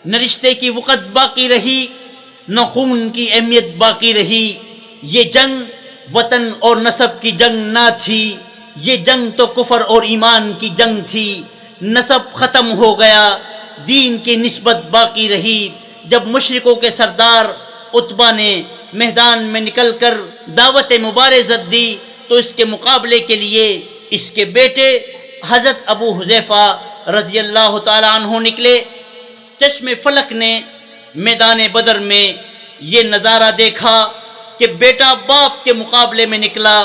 نہ رشتے کی وقت باقی رہی، نہ خون کی اہمیت باقی رہی۔ یہ جنگ وطن اور نسب کی جنگ نہ تھی، یہ جنگ تو کفر اور ایمان کی جنگ تھی۔ نسب ختم ہو گیا، دین کی نسبت باقی رہی۔ جب مشرکوں کے سردار عتبہ نے میدان میں نکل کر دعوت مبارزت دی تو اس کے مقابلے کے لیے اس کے بیٹے حضرت ابو حذیفہ رضی اللہ تعالی عنہ نکلے۔ چشم فلک نے میدان بدر میں یہ نظارہ دیکھا کہ بیٹا باپ کے مقابلے میں نکلا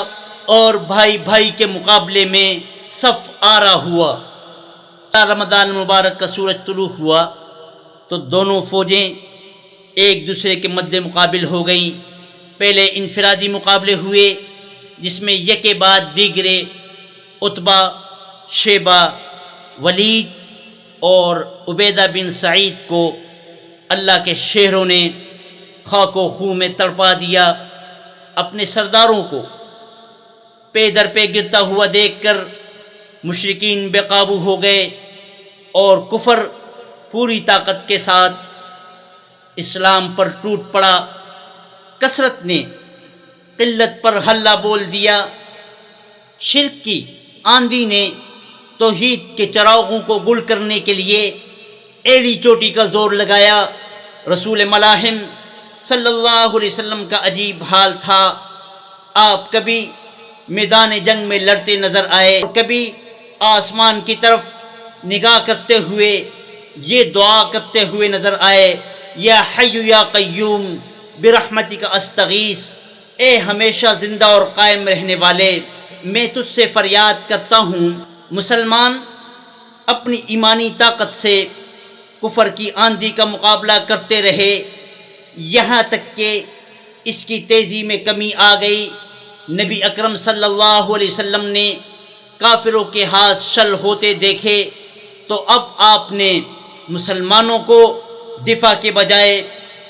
اور بھائی بھائی کے مقابلے میں صف آرا ہوا۔ رمضان المبارک کا سورج طلوع ہوا تو دونوں فوجیں ایک دوسرے کے مد مقابل ہو گئیں۔ پہلے انفرادی مقابلے ہوئے جس میں یکے بعد دیگرے عتبہ، شیبہ، ولید اور عبیدہ بن سعید کو اللہ کے شہروں نے خاک و خوں میں تڑپا دیا۔ اپنے سرداروں کو پے در پہ گرتا ہوا دیکھ کر مشرکین بے قابو ہو گئے اور کفر پوری طاقت کے ساتھ اسلام پر ٹوٹ پڑا۔ کثرت نے قلت پر حلہ بول دیا۔ شرک کی آندھی نے توحید کے چراغوں کو گل کرنے کے لیے ایڑی چوٹی کا زور لگایا۔ رسول ملاحم صلی اللہ علیہ وسلم کا عجیب حال تھا۔ آپ کبھی میدان جنگ میں لڑتے نظر آئے اور کبھی آسمان کی طرف نگاہ کرتے ہوئے یہ دعا کرتے ہوئے نظر آئے، یا حی یا قیوم برحمتک استغیث، اے ہمیشہ زندہ اور قائم رہنے والے، میں تجھ سے فریاد کرتا ہوں۔ مسلمان اپنی ایمانی طاقت سے کفر کی آندھی کا مقابلہ کرتے رہے، یہاں تک کہ اس کی تیزی میں کمی آ گئی۔ نبی اکرم صلی اللہ علیہ وسلم نے کافروں کے ہاتھ شل ہوتے دیکھے تو اب آپ نے مسلمانوں کو دفاع کے بجائے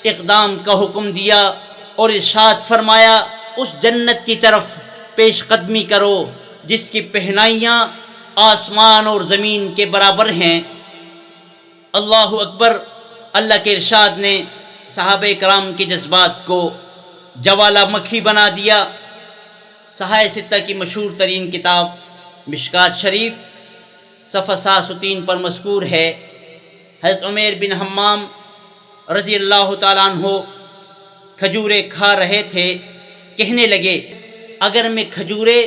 اقدام کا حکم دیا اور ارشاد فرمایا، اس جنت کی طرف پیش قدمی کرو جس کی پہنائیاں آسمان اور زمین کے برابر ہیں۔ اللہ اکبر۔ اللہ کے ارشاد نے صحابہ کرام کے جذبات کو جوالا مکھی بنا دیا۔ صحائح ستہ کی مشہور ترین کتاب مشکات شریف صفحہ 703 پر مذکور ہے، حضرت عمیر بن حمام رضی اللہ تعالیٰ عنہ کھجوریں کھا رہے تھے، کہنے لگے اگر میں کھجوریں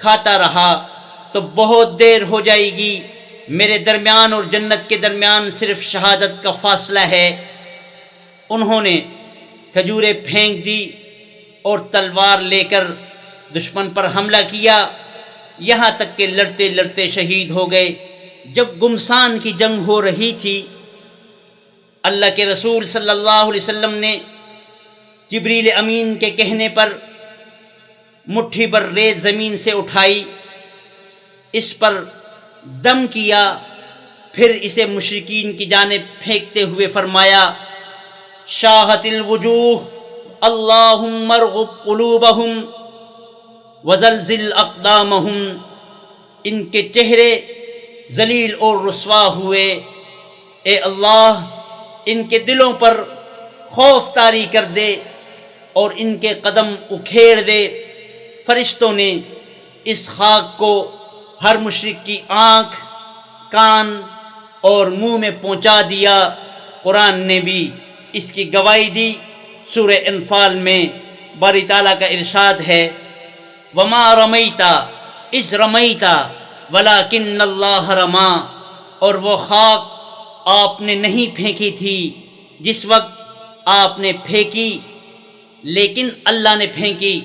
کھاتا رہا تو بہت دیر ہو جائے گی، میرے درمیان اور جنت کے درمیان صرف شہادت کا فاصلہ ہے۔ انہوں نے کھجوریں پھینک دی اور تلوار لے کر دشمن پر حملہ کیا، یہاں تک کہ لڑتے لڑتے شہید ہو گئے۔ جب گمسان کی جنگ ہو رہی تھی، اللہ کے رسول صلی اللہ علیہ وسلم نے جبریل امین کے کہنے پر مٹھی بھر ریت زمین سے اٹھائی، اس پر دم کیا، پھر اسے مشرکین کی جانب پھینکتے ہوئے فرمایا، شاہت الوجوہ اللہم ارغب قلوبہم وزلزل اقدامہم، ان کے چہرے ذلیل اور رسوا ہوئے، اے اللہ ان کے دلوں پر خوف طاری کر دے اور ان کے قدم اکھیڑ دے۔ فرشتوں نے اس خاک کو ہر مشرک کی آنکھ، کان اور منہ میں پہنچا دیا۔ قرآن نے بھی اس کی گواہی دی۔ سورہ انفال میں باری تعالیٰ کا ارشاد ہے، وَمَا رَمَيْتَ إِذْ رَمَيْتَ وَلَكِنَّ اللَّهَ رَمَا، اور وہ خاک آپ نے نہیں پھینکی تھی جس وقت آپ نے پھینکی، لیکن اللہ نے پھینکی۔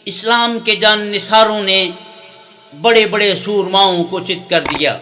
اسلام کے جان نثاروں نے بڑے بڑے سورماؤں کو چت کر دیا۔